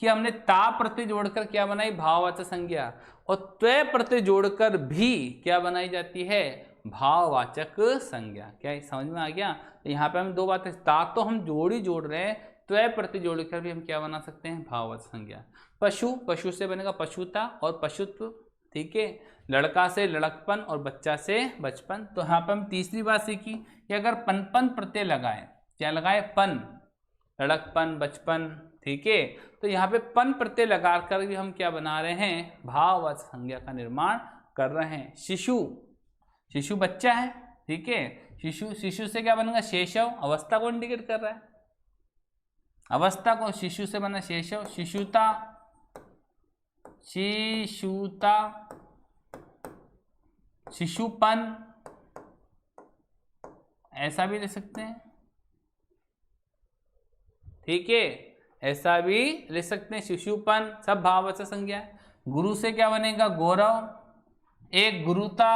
कि हमने ता प्रत्यय जोड़कर क्या बनाई, भाववाचक संज्ञा, और त्वय प्रत्यय जोड़कर भी क्या बनाई जाती है, भाववाचक संज्ञा। क्या समझ में आ गया? तो यहाँ पे हम दो बातें, ता तो हम जोड़ रहे हैं, त्वय प्रत्यय जोड़कर भी हम क्या बना सकते हैं, भाववाचक संज्ञा। पशु, पशु से बनेगा पशुता और पशुत्व। ठीक है, लड़का से लड़कपन और बच्चा से बचपन। तो यहाँ पर हम तीसरी बात सीखी कि अगर पन प्रत्यय लगाए, क्या लगाए, पन, लड़कपन, बचपन। ठीक है, तो यहाँ पे पन प्रत्यय लगा कर भी हम क्या बना रहे हैं, भाववाचक संज्ञा का निर्माण कर रहे हैं। शिशु, शिशु बच्चा है। ठीक है, शिशु, शिशु से क्या बनेगा, शेषव, अवस्था को इंडिकेट कर रहा है, अवस्था को। शिशु से बना शेषव, शिशुता, शिशुता, शिशुपन, ऐसा भी ले सकते हैं। ठीक है, ऐसा भी ले सकते हैं, शिशुपन, सब भाववाचक संज्ञा है। गुरु से क्या बनेगा, गौरव, एक गुरुता,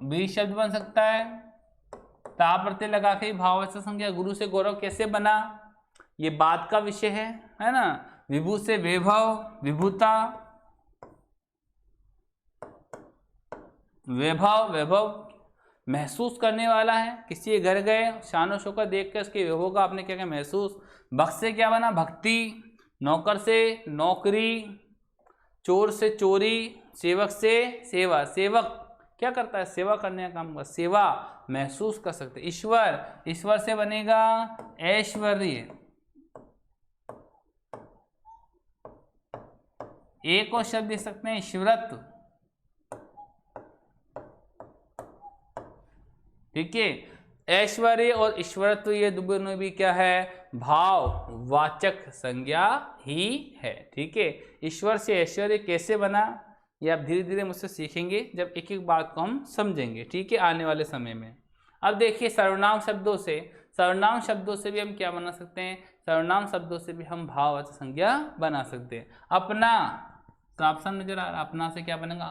भी शब्द बन सकता है, ता प्रत्यय लगा के भाववाचक संज्ञा। गुरु से गौरव कैसे बना, ये बात का विषय है ना। विभु से वैभव, विभुता, वैभव, वैभव महसूस करने वाला है। किसी के घर गए, शानो शौकत देख के उसके वैभव का आपने क्या किया, महसूस। भक्त से क्या बना, भक्ति, नौकर से नौकरी, चोर से चोरी, सेवक से सेवा, सेवक क्या करता है, सेवा करने का काम, सेवा महसूस कर सकते। ईश्वर, ईश्वर से बनेगा ऐश्वर्य। एक और शब्द दे सकते हैं, ईश्वरत्व। ठीक है, ऐश्वर्य और ईश्वरत्व ये दोनों भी क्या है, भाववाचक संज्ञा ही है। ठीक है, ईश्वर से ऐश्वर्य कैसे बना, ये आप धीरे धीरे मुझसे सीखेंगे जब एक एक बात को हम समझेंगे। ठीक है, आने वाले समय में। अब देखिए, सर्वनाम शब्दों से, सर्वनाम शब्दों से भी हम क्या बना सकते हैं, सर्वनाम शब्दों से भी हम भाववाचक संज्ञा बना सकते हैं। अपना, साफ साफ नजर आ रहा, अपना से क्या बनेगा,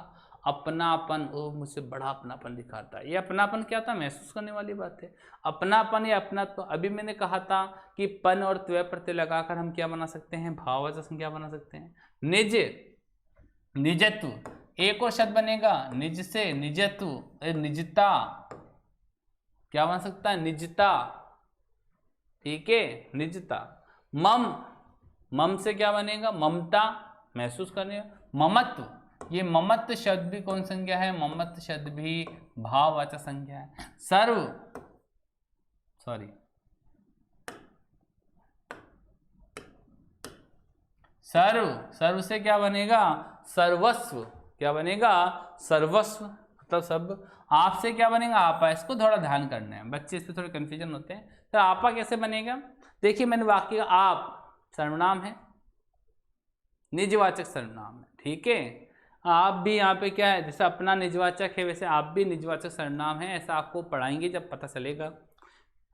अपनापन। ओ, मुझसे बड़ा अपनापन दिखाता है। ये अपनापन क्या था, महसूस करने वाली बात है। अपनापन या अपना, तो अभी मैंने कहा था कि पन और त्वय प्रत्यय लगाकर हम क्या बना सकते हैं, भाववाचक संज्ञा बना सकते हैं। निज, निजत्व, एक और शब्द बनेगा, निज से निजत्व, निजता, क्या बन सकता है, निजता। ठीक है, निजता। मम, मम से क्या बनेगा, ममता, महसूस करने। ममत्व, ये ममत्व शब्द भी कौन संज्ञा है, ममत्व शब्द भी भाववाचक संज्ञा है। सर्व, सॉरी, सर्व, सर्व से क्या बनेगा, सर्वस्व, क्या बनेगा, सर्वस्व, मतलब सब। आप से क्या बनेगा, आपा। इसको थोड़ा ध्यान करना है, बच्चे इस पे थोड़े कंफ्यूजन होते हैं। तो आपा कैसे बनेगा, देखिए मैंने वाक्य का, आप सर्वनाम है, निजवाचक सर्वनाम है। ठीक है, आप भी यहाँ पे क्या है, जैसे अपना निजवाचक है वैसे आप भी निजवाचक सर्वनाम है, ऐसा आपको पढ़ाएंगे जब पता चलेगा,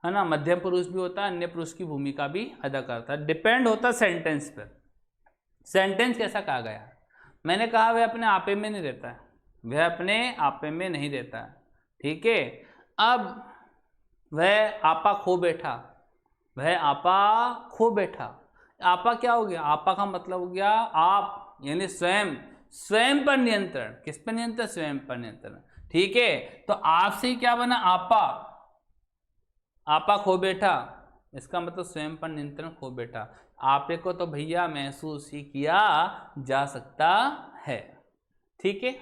है ना। मध्यम पुरुष भी होता है, अन्य पुरुष की भूमिका भी अदा करता है। डिपेंड होता है सेंटेंस पर, सेंटेंस कैसा कहा गया। मैंने कहा वह अपने आपे में नहीं रहता है, वह अपने आपे में नहीं रहता है। ठीक है, अब वह आपा खो बैठा, वह आपा खो बैठा। आपा क्या हो गया, आपा का मतलब हो गया आप, यानी स्वयं, स्वयं पर नियंत्रण। किस पर नियंत्रण, स्वयं पर नियंत्रण। ठीक है, तो आपसे क्या बना, आपा, आपा खो बैठा, इसका मतलब स्वयं पर नियंत्रण खो बैठा। आपे को तो भैया महसूस ही किया जा सकता है। ठीक है,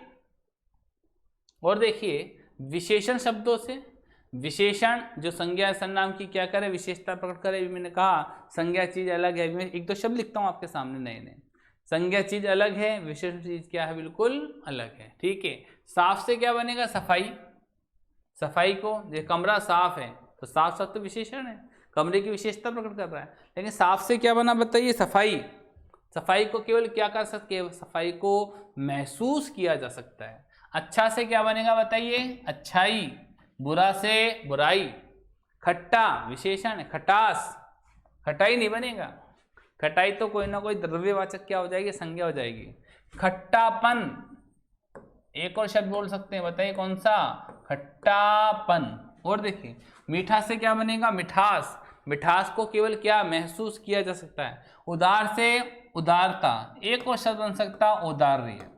और देखिए विशेषण शब्दों से, विशेषण जो संज्ञा सर्वनाम की क्या करे, विशेषता प्रकट करे। मैंने कहा संज्ञा चीज अलग है, मैं एक दो शब्द लिखता हूं आपके सामने नए नए। संज्ञा चीज अलग है, विशेषण चीज क्या है, बिल्कुल अलग है। ठीक है, साफ से क्या बनेगा, सफाई, सफाई को, ये कमरा साफ है तो साफ साफ तो विशेषण है, कमरे की विशेषता प्रकट कर रहा है। लेकिन साफ से क्या बना बताइए, सफाई। सफाई को केवल क्या कर सकते हैं, सफाई को महसूस किया जा सकता है। अच्छा से क्या बनेगा बताइए, अच्छाई। बुरा से बुराई, खट्टा विशेषण है, खटास, खटाई नहीं बनेगा, खटाई तो कोई ना कोई द्रव्यवाचक क्या हो जाएगी, संज्ञा हो जाएगी। खट्टापन, एक और शब्द बोल सकते हैं, बताइए कौन सा, खट्टापन। और देखिए मीठा से क्या बनेगा, मिठास, मिठास को केवल क्या महसूस किया जा सकता है। उदार से उदारता, एक और शब्द बन सकता औदार्य,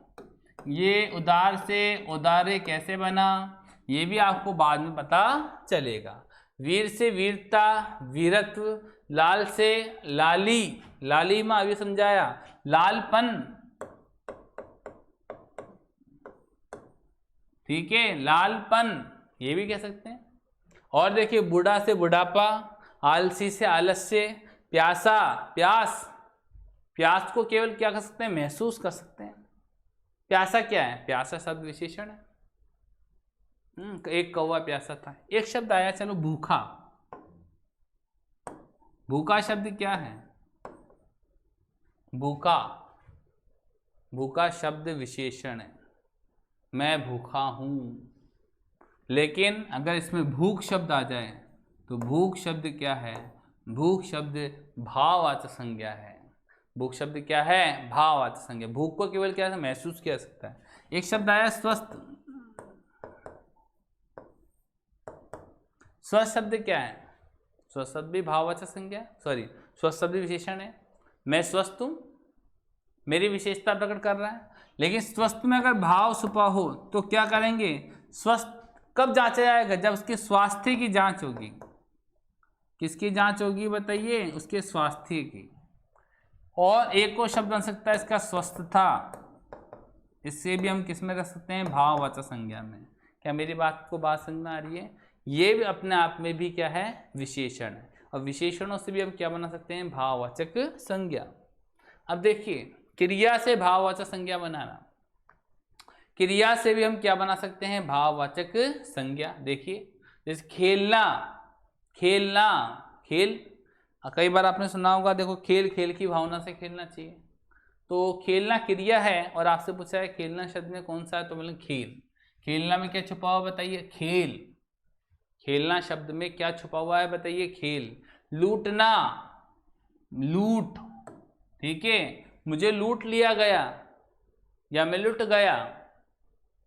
ये उदार से औदार्य कैसे बना ये भी आपको बाद में पता चलेगा। वीर से वीरता, वीरत्व, लाल से लाली, लालिमा अभी समझाया, लालपन, ठीक है, लालपन ये भी कह सकते हैं। और देखिए बूढ़ा से बुढ़ापा, आलसी से आलस्य, प्यासा, प्यास, प्यास को केवल क्या कर सकते हैं, महसूस कर सकते हैं। प्यासा क्या है, प्यासा शब्द विशेषण है। एक कौवा प्यासा था। एक शब्द आया चलो भूखा, भूखा शब्द क्या है, भूखा, भूखा शब्द विशेषण है, मैं भूखा हूं। लेकिन अगर इसमें भूख शब्द आ जाए तो भूख शब्द क्या है, भूख शब्द भाववाचक संज्ञा है। भूख शब्द क्या है, भाववाचक संज्ञा। भूख को केवल क्या महसूस किया जा सकता है। एक शब्द आया स्वस्थ, स्वस्थ शब्द क्या है, स्वस्थ शब्द भी भाववाचक संज्ञा, सॉरी स्वस्थ शब्द विशेषण है। मैं स्वस्थ हूं, मेरी विशेषता प्रकट कर रहा है। लेकिन स्वस्थ में अगर भाव छुपा हो तो क्या करेंगे, स्वस्थ कब जांचा जाएगा, जब उसके स्वास्थ्य की जांच होगी। किसकी जांच होगी बताइए, उसके स्वास्थ्य की। और एक और शब्द बन सकता है इसका स्वस्थता, इससे भी हम किस में रख सकते हैं, भाववाचक संज्ञा में। क्या मेरी बात समझ में आ रही है। ये भी अपने आप में भी क्या है, विशेषण है। और विशेषणों से भी हम क्या बना सकते हैं, भाववाचक संज्ञा। अब देखिए क्रिया से भाववाचक संज्ञा बनाना, क्रिया से भी हम क्या बना सकते हैं, भाववाचक संज्ञा। देखिए जैसे खेलना, खेलना, खेल, कई बार आपने सुना होगा, देखो खेल खेल की भावना से खेलना चाहिए। तो खेलना क्रिया है और आपसे पूछा है खेलना शब्द में कौन सा है, तो मतलब खेल। खेलना में क्या छुपा हुआ बताइए, खेल। खेलना शब्द में क्या छुपा हुआ है बताइए, खेल। लूटना, लूट, ठीक है, मुझे लूट लिया गया या मैं लुट गया,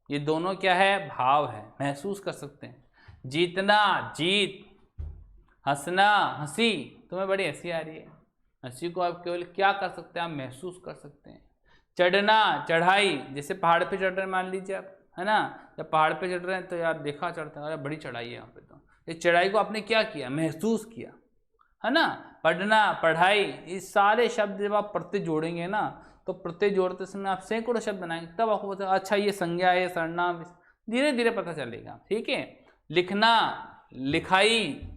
ये दोनों क्या है, भाव है, महसूस कर सकते हैं। जीतना, जीत। हंसना, हंसी, तुम्हें बड़ी हंसी आ रही है, हंसी को आप केवल क्या कर सकते हैं, आप महसूस कर सकते हैं। चढ़ना, चढ़ाई, जैसे पहाड़ पे चढ़ रहे हैं मान लीजिए आप, है ना, जब पहाड़ पे चढ़ रहे हैं तो यार देखा चढ़ता है, अरे बड़ी चढ़ाई है यहाँ पे, तो इस चढ़ाई को आपने क्या किया, महसूस किया, है ना। पढ़ना, पढ़ाई, इस सारे शब्द जब आप प्रत्यय जोड़ेंगे ना, तो प्रत्यय जोड़ते समय आप सैकड़ों शब्द बनाएंगे, तब आपको पता अच्छा ये संज्ञा है, सर्वनाम, धीरे धीरे पता चलेगा, ठीक है। लिखना, लिखाई,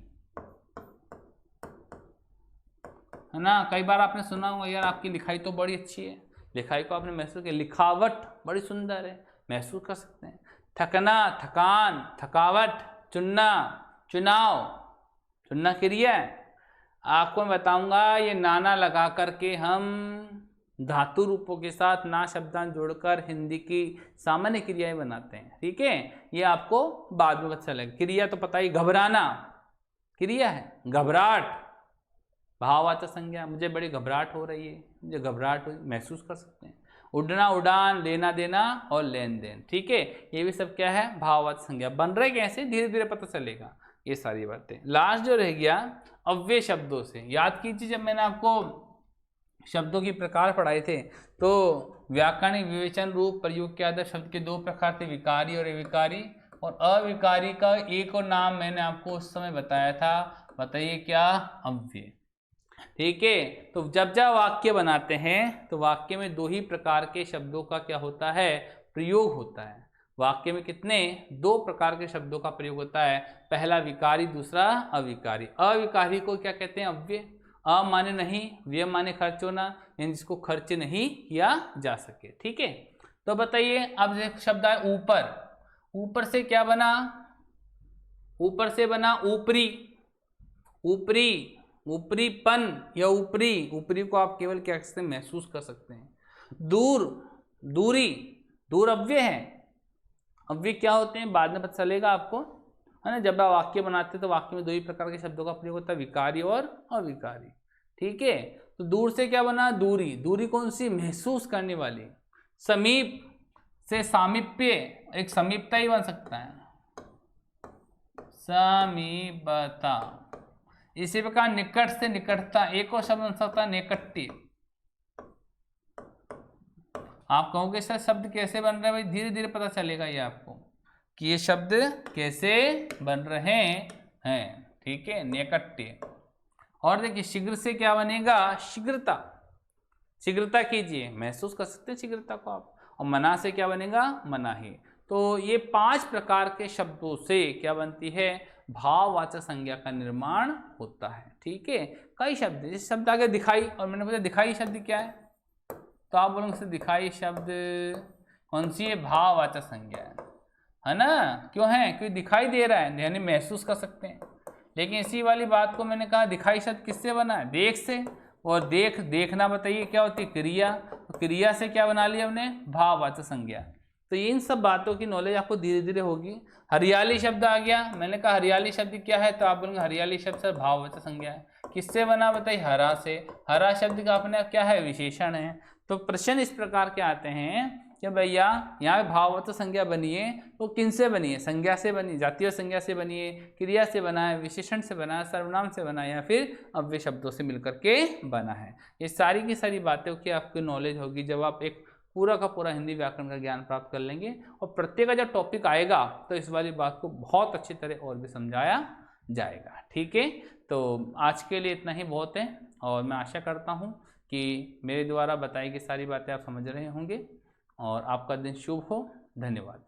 है ना, कई बार आपने सुना होगा यार आपकी लिखाई तो बड़ी अच्छी है, लिखाई को आपने महसूस किया। लिखावट बड़ी सुंदर है, महसूस कर सकते हैं। थकना, थकान, थकावट। चुनना, चुनाव, चुनना क्रिया है। आपको मैं बताऊंगा ये नाना लगा करके हम धातु रूपों के साथ ना शब्दांश जोड़कर हिंदी की सामान्य क्रियाएं बनाते हैं, ठीक है। ये आपको बाद में पता चलेगा। क्रिया तो पता ही, घबराना क्रिया है, घबराहट भाववाचक संज्ञा, मुझे बड़ी घबराहट हो रही है, मुझे घबराहट हो, महसूस कर सकते हैं। उड़ना, उड़ान, लेना देना और लेन देन, ठीक है, ये भी सब क्या है, भाववाचक संज्ञा। बन रहे कैसे, धीरे धीरे पता चलेगा ये सारी बातें। लास्ट जो रह गया अव्यय शब्दों से, याद कीजिए जब मैंने आपको शब्दों की प्रकार पढ़ाए थे तो व्याकरणिक विवेचन रूप प्रयोग के आधार शब्द के दो प्रकार थे, विकारी और अविकारी। और अविकारी का एक और नाम मैंने आपको उस समय बताया था, बताइए क्या, अव्यय, ठीक है। तो जब जब वाक्य बनाते हैं तो वाक्य में दो ही प्रकार के शब्दों का क्या होता है, प्रयोग होता है। वाक्य में कितने, दो प्रकार के शब्दों का प्रयोग होता है, पहला विकारी, दूसरा अविकारी। अविकारी को क्या कहते हैं, अव्यय। अ माने नहीं, व्यय माने खर्च होना, यानी जिसको खर्च नहीं किया जा सके, ठीक है। तो बताइए अब एक शब्द है ऊपर, ऊपर से क्या बना, ऊपर से बना ऊपरी, ऊपरी, ऊपरीपन या ऊपरी, ऊपरी को आप केवल क्या सकते हैं, महसूस कर सकते हैं। दूर, दूरी, दूर अव्यय है। अव्यय क्या होते हैं बाद में पता चलेगा आपको, है ना। जब आप वाक्य बनाते हैं तो वाक्य में दो ही प्रकार के शब्दों का प्रयोग होता है, विकारी और अविकारी। ठीक है, तो दूर से क्या बना, दूरी। दूरी कौन सी, महसूस करने वाली। समीप से सामीप्य, एक समीपता ही बन सकता है, समीपता। इसी प्रकार निकट से निकटता, एक और शब्द बन सकता है निकट्य। आप कहोगे सर शब्द कैसे बन रहे हैं, भाई धीरे धीरे पता चलेगा ये आपको कि ये शब्द कैसे बन रहे हैं। ठीक है, निकट्य। और देखिए शीघ्र से क्या बनेगा, शीघ्रता। शीघ्रता कीजिए, महसूस कर सकते हैं शीघ्रता को आप। और मना से क्या बनेगा, मनाही। तो ये 5 प्रकार के शब्दों से क्या बनती है, भाववाचक संज्ञा का निर्माण होता है। ठीक है, कई शब्द, जिस शब्द आगे दिखाई, और मैंने पूछा दिखाई शब्द क्या है, तो आप बोलेंगे दिखाई शब्द कौन सी है, भाववाचक संज्ञा है ना। क्यों है, क्योंकि दिखाई दे रहा है, यानी महसूस कर सकते हैं। लेकिन इसी वाली बात को मैंने कहा दिखाई शब्द किससे बना है, देख से। और देखना बताइए क्या होती है, क्रिया। तो क्रिया से क्या बना लिया हमने, भाववाचक संज्ञा। तो इन सब बातों की नॉलेज आपको धीरे धीरे होगी। हरियाली शब्द आ गया, मैंने कहा हरियाली शब्द क्या है, तो आप बोलेंगे हरियाली शब्द सर भाववाचक संज्ञा है। किससे बना बताइए, हरा से। हरा शब्द का अपने क्या है, विशेषण है। तो प्रश्न इस प्रकार के आते हैं कि भैया यहाँ पे भाववाचक संज्ञा बनी है तो किन से बनी है, संज्ञा से बनी, जातीय संज्ञा से बनी है, क्रिया से बना है, विशेषण से बना है, सर्वनाम से बना है, या फिर अव्यय शब्दों से मिलकर के बना है। ये सारी की सारी बातें की आपकी नॉलेज होगी जब आप एक पूरा का पूरा हिंदी व्याकरण का ज्ञान प्राप्त कर लेंगे। और प्रत्येक का जब टॉपिक आएगा तो इस वाली बात को बहुत अच्छी तरह और भी समझाया जाएगा। ठीक है, तो आज के लिए इतना ही बहुत है, और मैं आशा करता हूँ कि मेरे द्वारा बताई गई सारी बातें आप समझ रहे होंगे, और आपका दिन शुभ हो। धन्यवाद।